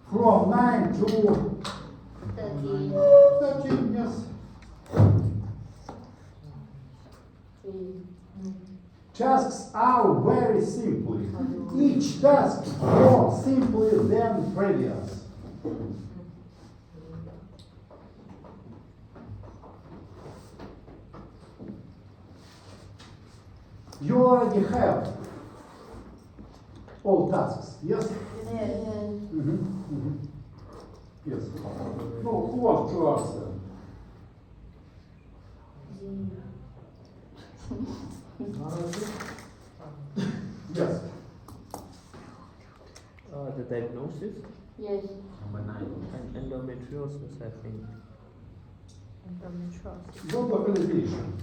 From 9 to 13. 13, yes. Tasks are very simple. Each task more simply than previous. You already have all tasks, yes? Yes. No, who wants to answer? Yes. The diagnosis Yes. Number 9. and endometriosis, I think. Endometriosis. Your localization.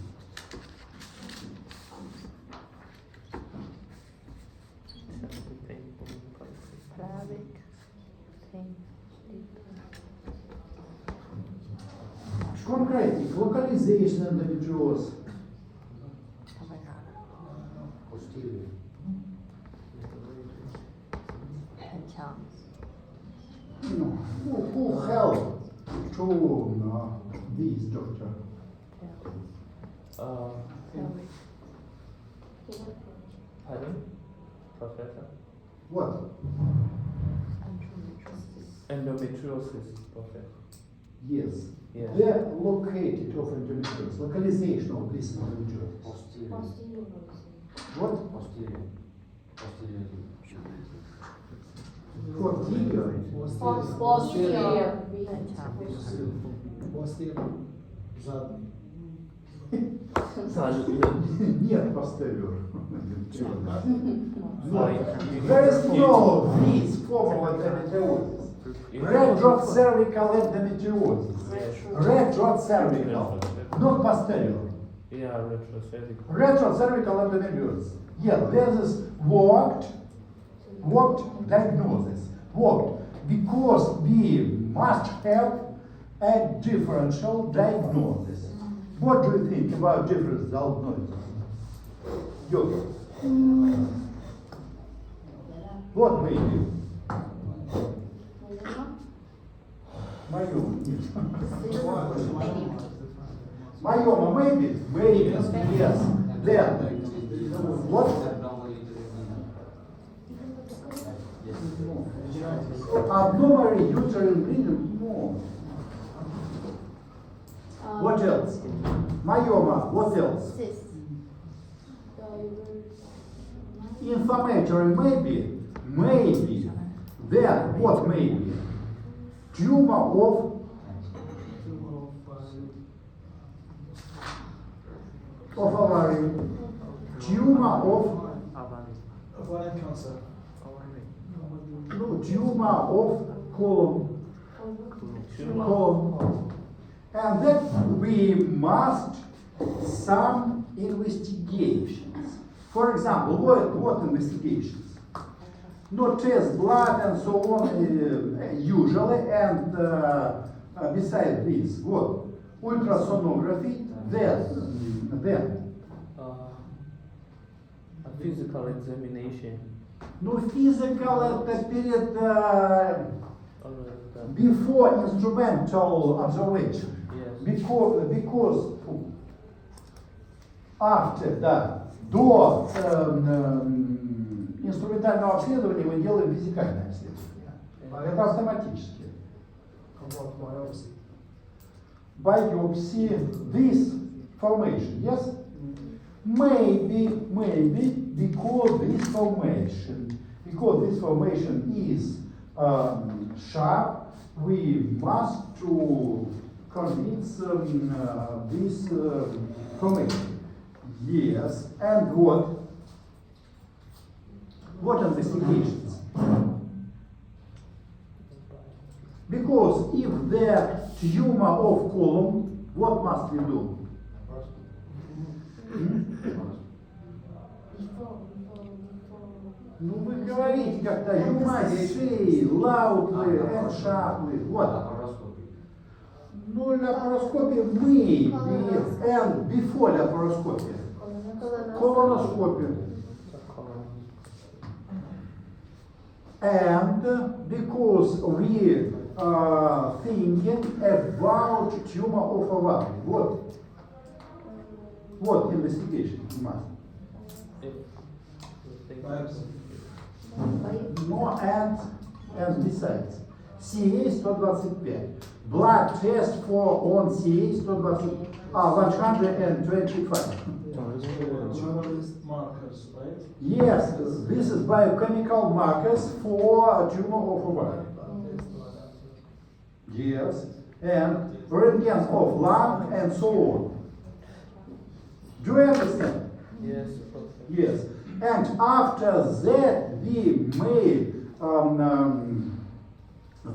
Pelvic pain. Concretic, localization endometriosis. Posterior. No. Who helped to this doctor? Pelvic. Pardon? Professor? What? Endometriosis, professor. Yes. Yes. The located of endometriosis, localization of this endometriosis. Posterior. What? Posterior. Posterior. Posterior. Posterior. Posterior. Задний. Нет, posterior. Like, There is no this form of endometriosis. Retrocervical endometriosis. Retrocervical, not posterior. yeah, retrocervical. Retrocervical endometriosis. Yeah, this is worked diagnosis. Worked because we must have a differential diagnosis. What do you think about differential diagnosis? You. What maybe? Myoma. Myoma, maybe? Maybe, yes. Then, what? Abnormal uterine bleeding? No. What else? Myoma, what else? Cyst. Inflammatory, maybe? Maybe. Then, what maybe? Tumor of ovarian. Tumor of Ovarian cancer. no, tumor of colon. Colon. And then we must some investigations. For example, what investigations? No test blood and so on usually, and besides this, what? Ultrasonography, then a physical examination. no physical это перед Alright, before instrumental observation. yes. Because after, да, до инструментального обследования мы делаем физикальное обследование. Это автоматически. About biopsy. Biopsy, this formation, yes? Maybe, because this formation is sharp, we must to convince this formation. Yes, and what? What investigations? Because if the tumor of colon, what must we do? Ну вы говорите как-то, you must say loudly and sharply. What? Laparoscopy. Ну, laparoscopy maybe, and before laparoscopy. Colonoscopy. And because we are thinking about tumor of ovary, what investigation we must? If you think Biopsy. No, and besides. CA 125. Blood test for on CA 125. Generalist markers, right? Yes, this is biochemical markers for tumor of ovary. Yes, and radiance of lung and so on. Do you understand? yes, okay. Yes. And after that, we may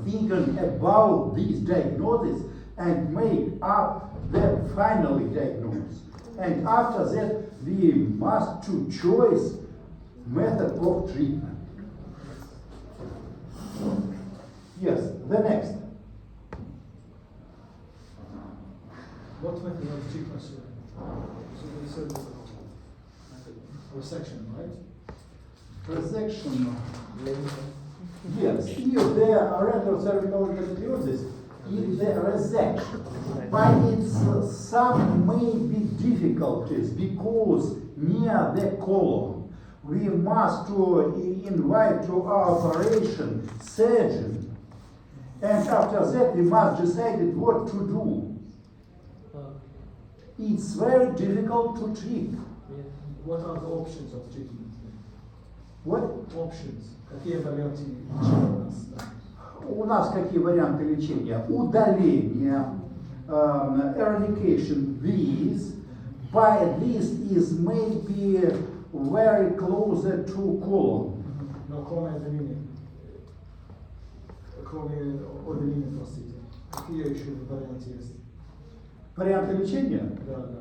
thinking about this diagnosis and make up the final diagnosis. And after that, we must to choose method of treatment. Yes, the next. What method of treatment should so they said resection, right? Resection. Yes, if there are retrocervical endometriosis, if there are resection, but it's some may be difficulties because near the colon we must to invite to our operation surgeon, and after that we must decide what to do. It's very difficult to treat. Yes. What are the options of treatment? What? Options. Какие варианты лечения у нас? У нас какие варианты лечения? Удаление, eradication this, by this is maybe very closer to colon. Но кроме отделения. Кроме отделения, простите. Какие еще варианты есть? Варианты лечения? Да, да.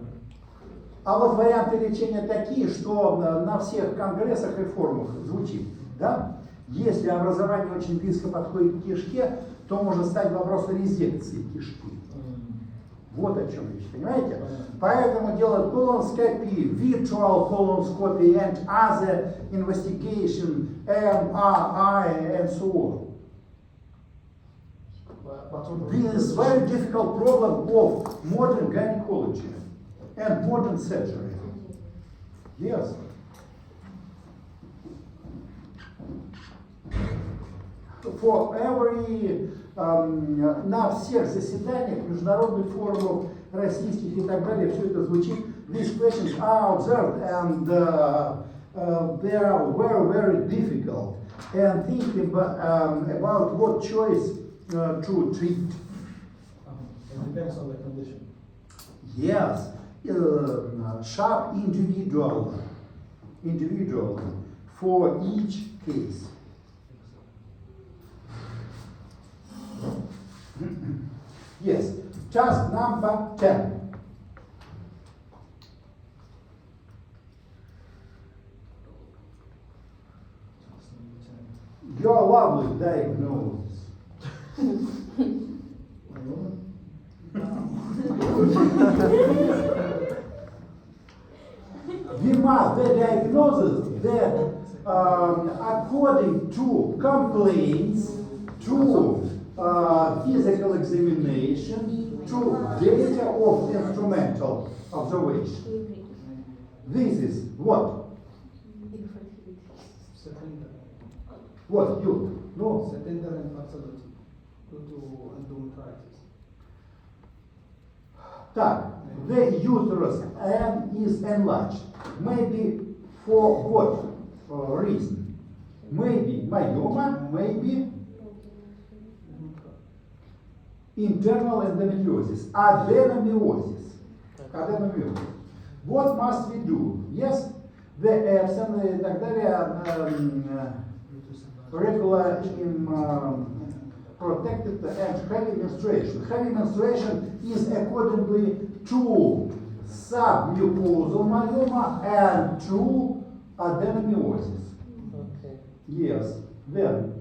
А вот варианты лечения такие, что на всех конгрессах и форумах звучит, да? Если образование очень близко подходит к кишке, то может стать вопрос резекции кишки. Вот о чем речь, понимаете? Поэтому делают колоноскопию, virtual colonoscopy and other investigation, MRI and so on. This is very difficult problem of modern gynecology and modern surgery. Yes. For every, на всех заседаниях международных форумов российских и так далее, все это звучит. These questions are observed and they are very, very difficult. And thinking about what choice to treat. It depends on the condition. Yes, sharp individual for each case. Yes, task number 10. Your lovely diagnosis. We must the diagnosis that according to complaints, to physical examination, to data of instrumental observation. This is what? What you? No. Secondary infertility due to endometritis. Так, the uterus is enlarged. Maybe for what reason? Maybe myoma, maybe internal endometriosis, adenomyosis. Adenomyosis. What must we do? Yes, the absent и так далее, regular protected and heavy menstruation. Heavy menstruation is accordingly to submucosal myoma and to adenomyosis. Okay. Yes. Then,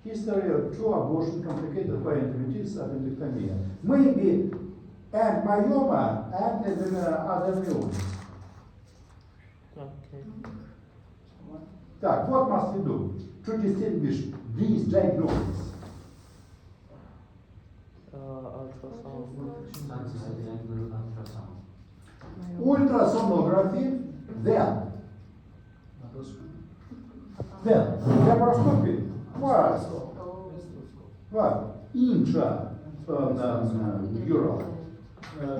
history of two abortion complicated by endometriosis appendectomy. Maybe and myoma and adenomyosis. Okay. Так, what must we do? to distinguish these diagnoses? Ultrasound. Transcendental ultrasound. Ultrasonography, then laparoscopy, what?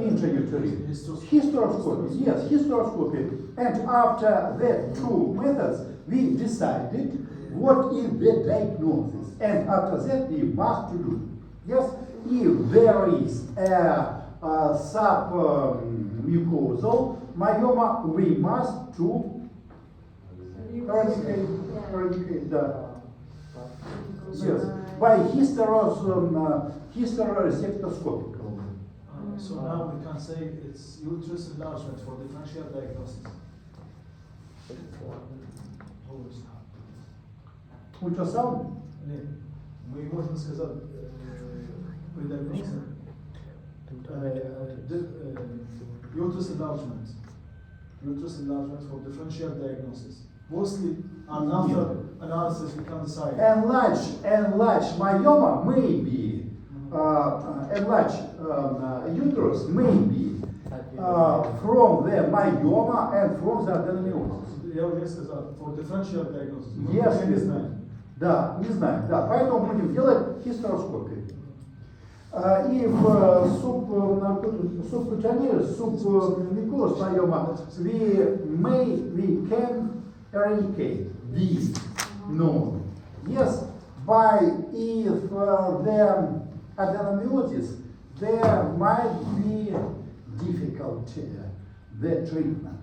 Intrauterine. Hysteroscopy, yes, hysteroscopy. And after the two methods, we decided what is the diagnosis. And after that, we must do. Yes, if there is a submucosal myoma, we must to eradicate that. Yes, by hysteroreceptoscopy. So now we can say it's uterus enlargement for differential diagnosis. Ultrasound? Не, мы можем сказать при диагнозе uterus enlargement for differential diagnosis. Mostly, and after analysis we can decide. Enlarged myoma maybe, enlarged uterus maybe from the myoma and from the adenomyosis. Я уже сказал, for differential diagnosis. Yes, Мы не знаем. Да, не знаю, да, поэтому будем делать hysteroscopy. И в subcutaneous, submucous myoma, we can eradicate these node. Yes, by if the adenomyosis, there might be difficulty, the treatment.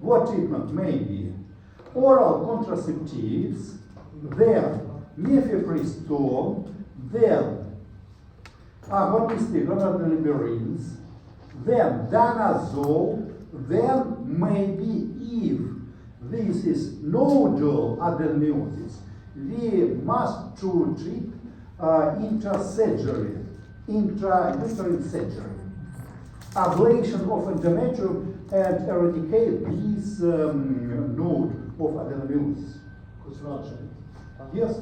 What treatment may be? Oral contraceptives, then mifepristone, then agonistic gonadotropins, then danazole, then maybe if this is nodal adenomyosis, we must to treat intrauterine surgery, ablation of endometrium and eradicate this node of adenomyosis. Yes.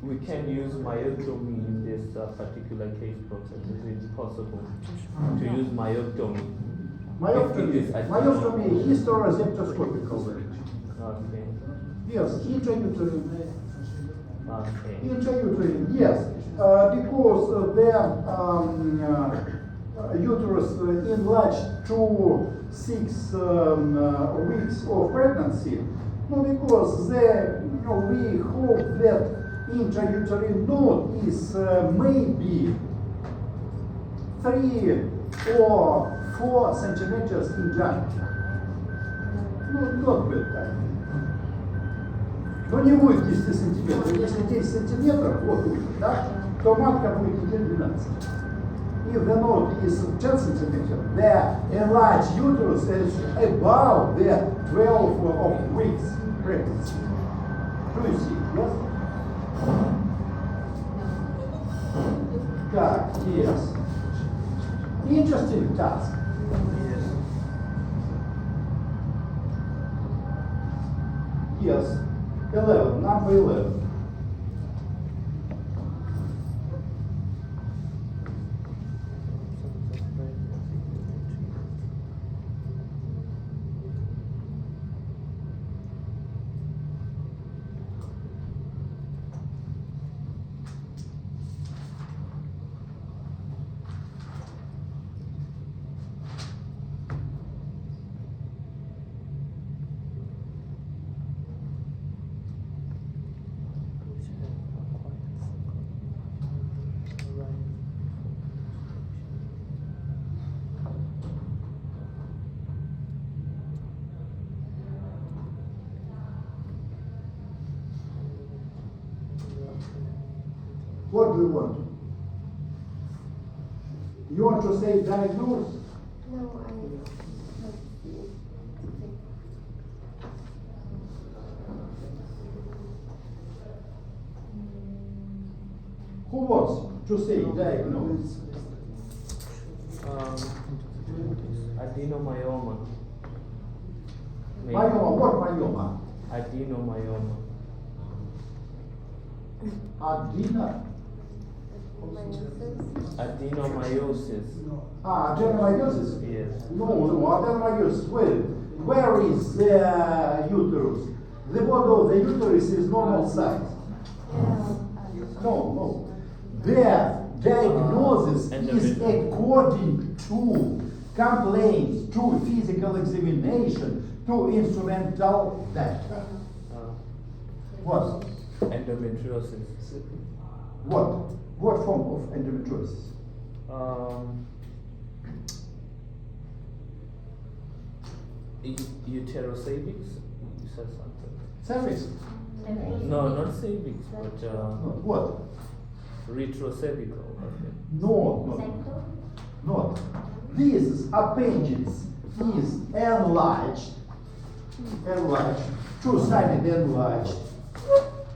We can use myectomy in this particular case process. Is it possible to use myectomy? Myectomy hysteroreceptoscopical. Okay. Yes, intrauterine. Okay. Intrauterine, yes, because the uterus enlarged to 6 weeks of pregnancy. No, because we hope that intrauterine node is maybe 3 or 4 centimeters in diameter. Not bad time. Но не будет 10 сантиметров. Если 10 сантиметров, вот тут, да, то матка будет недель 12. If the node is 10 centimeters, the enlarged uterus is above the 12 of weeks pregnancy. Do you see? Yes? Так, yes. Interesting task. Yes. 11, number 11. What do you want? You want to say diagnose? No, Who wants to say diagnose? Adenomyoma. Maybe. Myoma, what myoma? adenomyoma. Adena. Adenomyosis. Adenomyosis? Yes. No, adenomyosis. Where is the uterus? The body of the uterus is normal size. No. The diagnosis is according to complaints, to physical examination, to instrumental data. What? Endometriosis. What form of endometriosis? Uterocervix? You said something. Cervix? No, not cervix, but What? retrocervical. Okay. No. This appendix is enlarged, two-sided enlarged,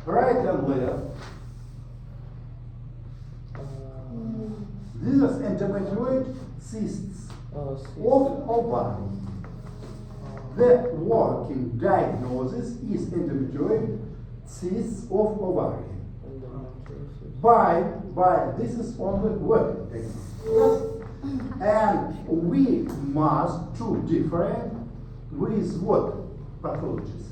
right and left. These are endometrioid cysts Cyst. of ovary. The working diagnosis is endometrioid cysts of ovary. Endometriosis. By this is only working diagnosis. And we must to different with what pathologies?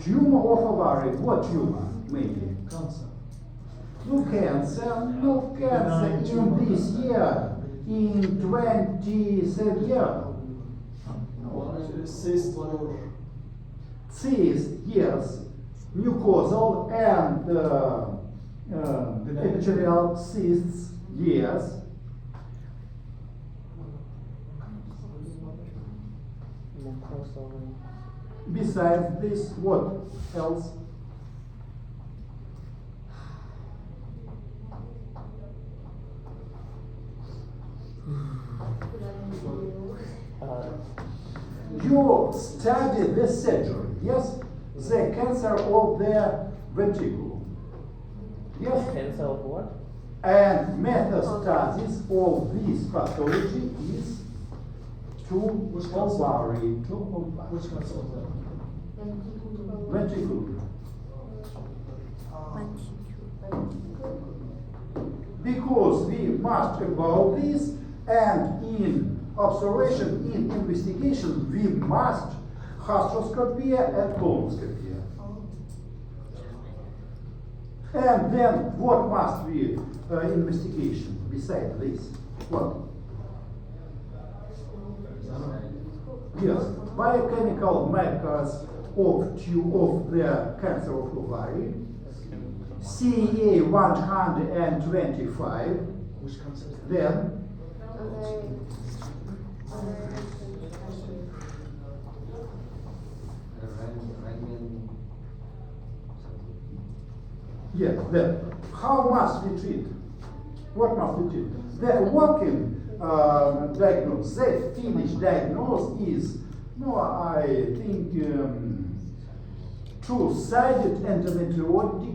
Tumor of ovary. What tumor? Maybe. Cancer. No cancer in this year, in 27 years. Cyst or Cyst, yes, mucosal and epithelial cysts, yes. Mucosal. Besides this, what else? You study the surgery, yes? The cancer of the ventricle, yes? Cancer of what? And metastasis of this pathology is to ovary, which cancer of that? ventricle. Because we must about this, and in observation, in investigation, we must hysteroscopy and colonoscopy. And then what must be investigation besides this? What? Yes, biochemical markers of the cancer of ovary, CA 125, Which cancer? then yes, then how must we treat? What must we treat? The working diagnosis, the finished diagnosis is, no, I think, two-sided endometriotic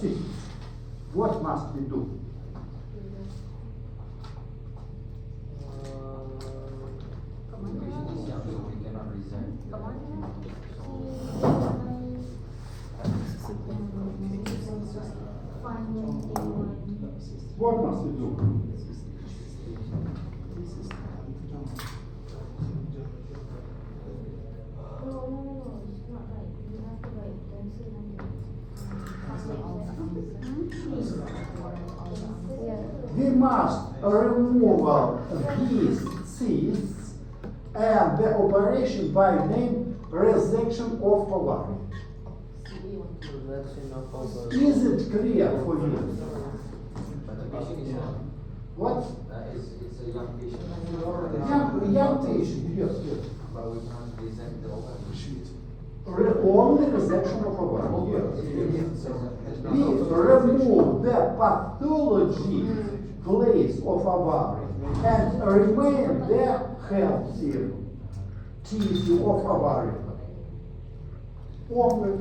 cyst. What must we do? What must we do? We must remove these cysts and the operation by name resection of ovary. Resection of ovary. Is it clear for you? What? It's a young patient. Young patient, yes. But we can't resect the ovary. Only resection of ovary, yes. We remove the pathology place of ovary and remain the healthy tissue of ovary. Only.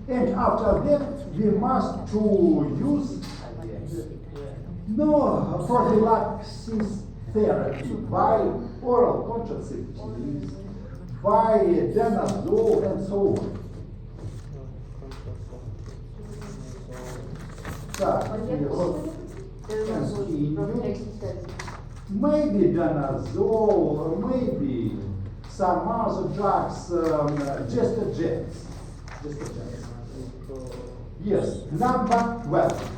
And after that, we must to use No prophylaxis therapy by oral contraceptives, by danazole and so on. Так, и вот maybe danazole, maybe some other drugs, gestagens. Yes, number 12.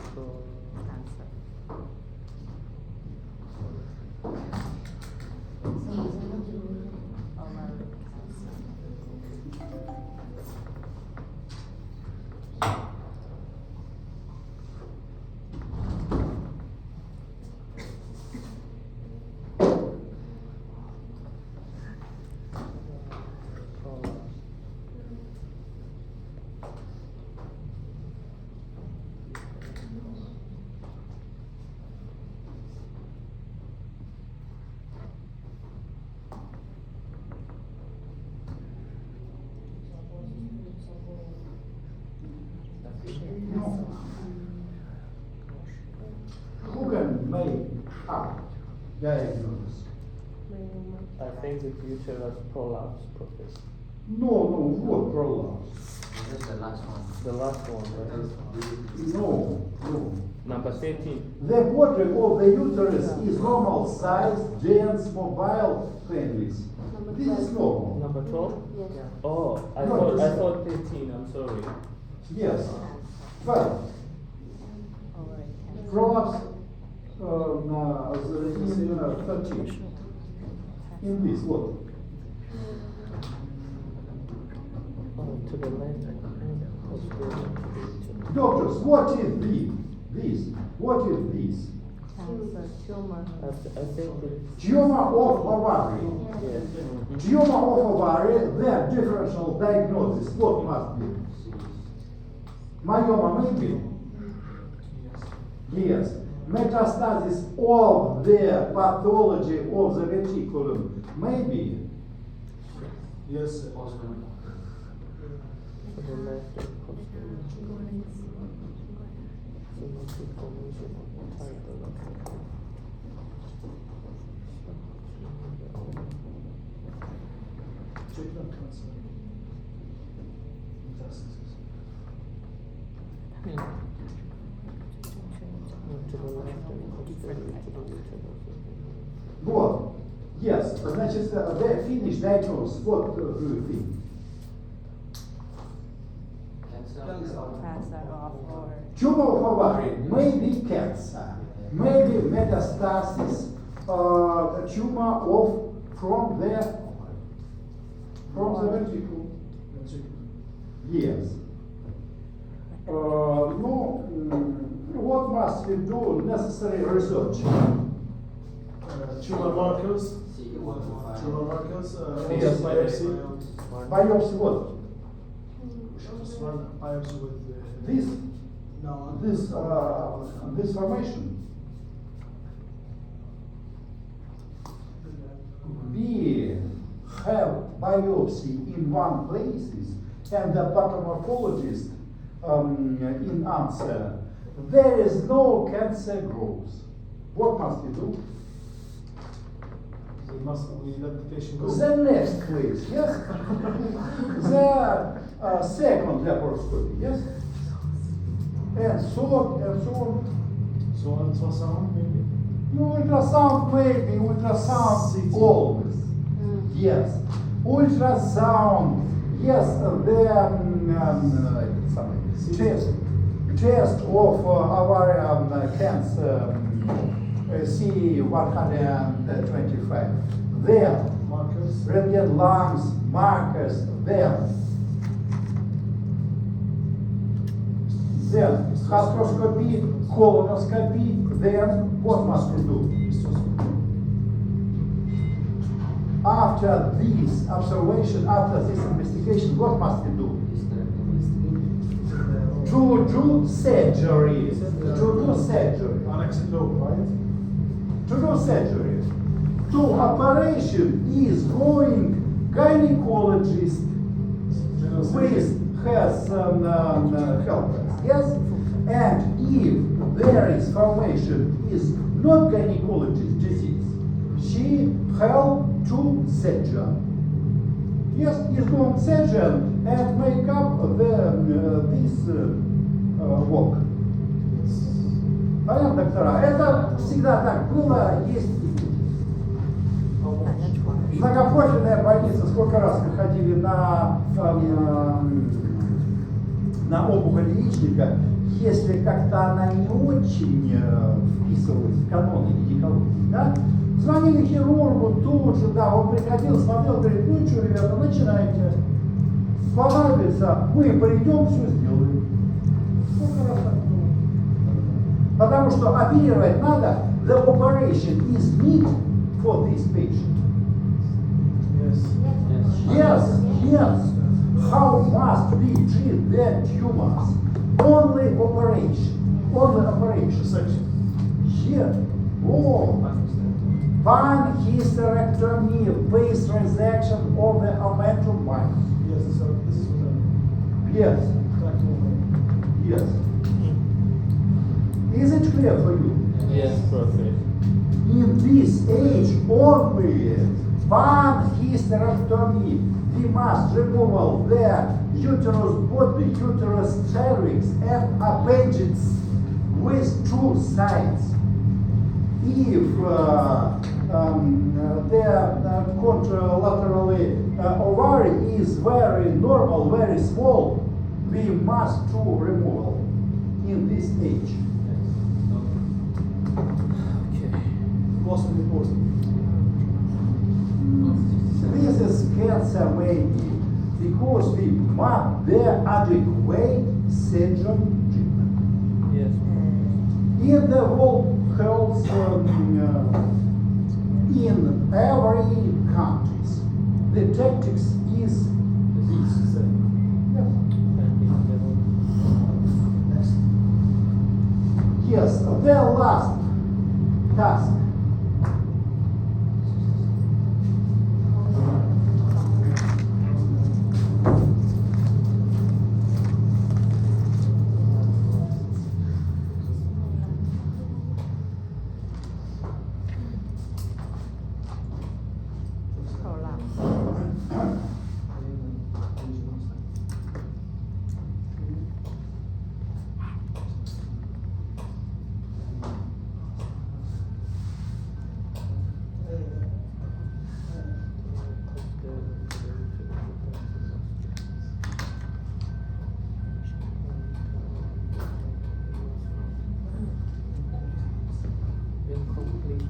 Who can make up diagnosis? I think the uterus prolapse, Professor. No, what prolapse? That's the last one. The last one, right? No. Number 13. The body of the uterus is normal size, dense, mobile, painless. This is normal. Number 12? Yes. Oh, I No, thought 13, I'm sorry. Yes. 12. Prolapse in 13. In this, what? Oh, to the left. Doctors, what is this? What is this? Cancer, tumor. I think it's, Tumor of ovary. yes. Tumor of ovary, then differential diagnosis, what must be? Myoma maybe? Yes. Metastasis of the pathology of the reticulum, maybe? Yes, sir. To the left and posterior. Symmetric formation of the title. Treatment cancer. Metastasis. To the left and posterior to the uterus. What? Yes. Значит, the finished diagnosis, what do you think? Cancer. Cancer of or Tumor of ovary, maybe cancer, maybe metastasis, tumor of from the ventricle. Yes. What must we do? Necessary research. Tumor markers. CA125. Tumor markers. Yes. Biopsy. Biopsy what? Just run biopsy with This no. this formation. We have biopsy in one places, and the pathomorphologist in answer, there is no cancer growth. What must we do? We let the patient go. The next place, yes? The second laparoscopy, yes? And so on. So ultrasound maybe. Ultrasound maybe, ultrasound CT. always. Yes. Ultrasound, yes, the test of ovarian cancer, C125. Then, Markers. radiant lungs, markers, then hysteroscopy, colonoscopy, then what must we do? After this observation, after this investigation, what must we do? To do surgery. Annexed lobe, right? To do surgery. To operation is going gynecologist General with has helped us. Yes? And if there is formation is not gynecologist disease. She help to surgeon. Yes, is going surgeon and make up this work. Понятно, доктора? Это всегда так было, есть и будет. Многопрофильная больница, сколько раз мы ходили на опухоль яичника, если как-то она не очень вписывалась в каноны гинекологии, да? Звонили хирургу тут же, да, он приходил, смотрел, говорит, ну что, ребята, начинайте. Понадобится, мы придем, все сделаем. Сколько раз так было? Потому что оперировать надо, the operation is need for this patient. Yes. Yes. How must we treat their tumors? Only operation. Only operation. Section. Here. Oh. Panhysterectomy, base resection of the omentum minor. Yes, this is what Yes. I'm Yes. Is it clear for you? Yes, Professor. In this age only panhysterectomy, we must remove the uterus body, uterus cervix and appendix with two sides. If the contralaterally ovary is very normal, very small, we must do removal in this age. Most important. This is cancer maybe because we must the adequate surgeon treatment. Yes. In the World Health in every countries, the tactics is this. Yes, the last task. Incomplete.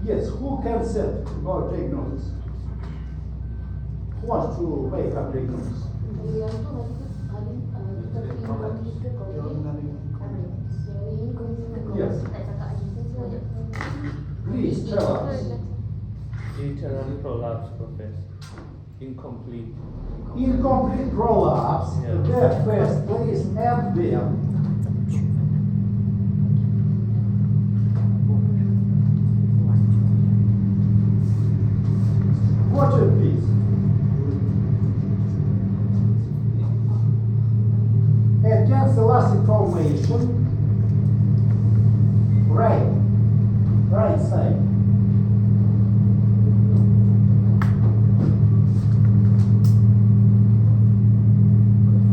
Yes, who can set about diagnosis? Who wants to make up diagnosis? Yes. Please tell us. Uterine prolapse, Professor. Incomplete. Incomplete prolapse, Yeah. the first place and then. Watch it, please. And cancer formation. Right side.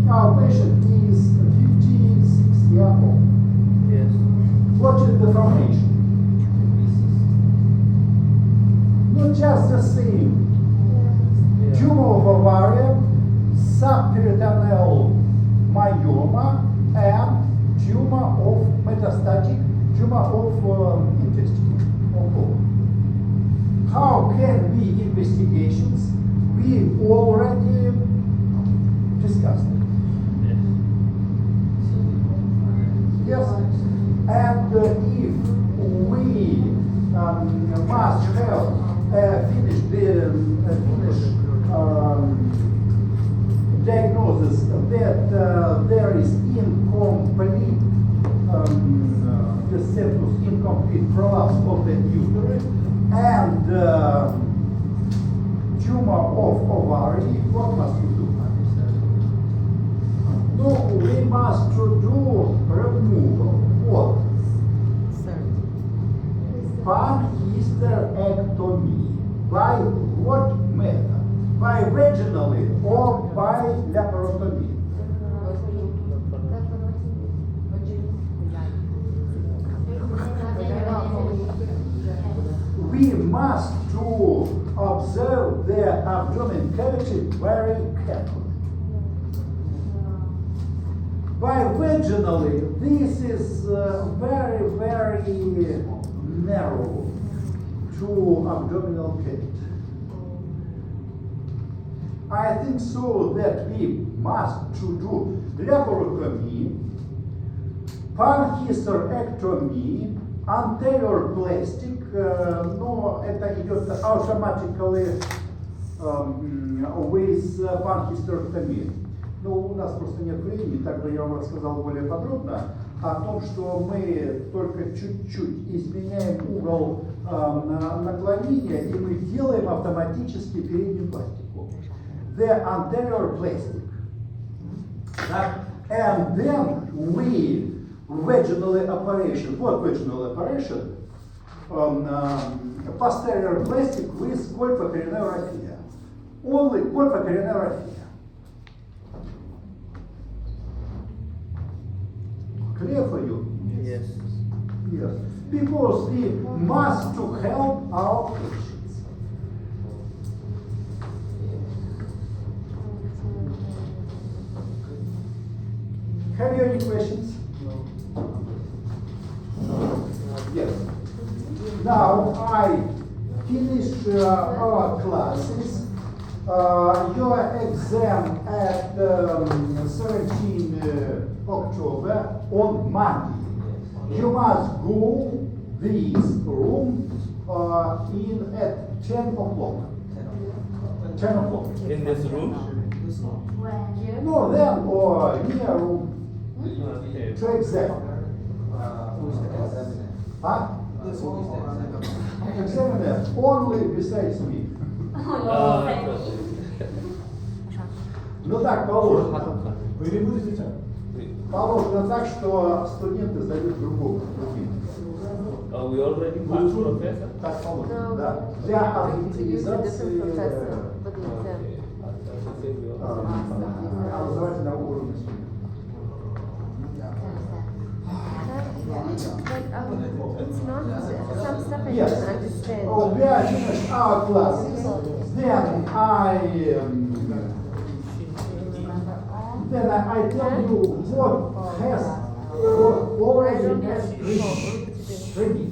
Our patient is 56 years old. Yes. Watch the formation. Not just the same. Yeah. Tumor of ovarian, subperitoneal myoma, and tumor of metastatic tumor of intestine or colon. How can we investigations? We already discussed it. Yes. Yes. And if we must have finish diagnosis that there is incomplete the status incomplete prolapse of the uterus and tumor of ovary, what must you do? No, we must to do removal. What? Sir. Panhysterectomy. By what method? By vaginally or by laparotomy? We must to observe the abdomen cavity very carefully. By vaginally, this is very, very narrow to abdominal cavity. I think so that we must to do laparotomy, panhysterectomy, anterior plastic, но это идет automatically with panhysterectomy. Ну, у нас просто нет времени, так бы я вам рассказал более подробно о том, что мы только чуть-чуть изменяем угол наклонения, и мы делаем автоматически переднюю пластику. The anterior plastic. And then we vaginal operation. What vaginal operation? Posterior plastic with colpoperinaurafia. Only colpoperinaurafia. Clear for you? Yes. Yes. Because we must to help our patients. Have you any questions? Yes. Now I finish our classes. Your exam at 17 October on Monday. You must go this room in at 10 o'clock. 10 o'clock. In this room? No, then or near room Okay. to exam. Who is the examiner? Huh? Who is the examiner? Examiner only besides me. Ну так положено. Вы не будете там? Положено так, что студенты сдают другому. We already passed, professor? Так положено, No, да. we Для need to use a different организации professor for the exam. образовательного уровня студентов. It's not, some stuff I Yes. don't understand. Oh, we are finished our classes. Then I tell you what has I already don't has have credit.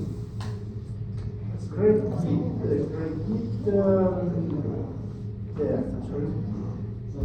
Credit.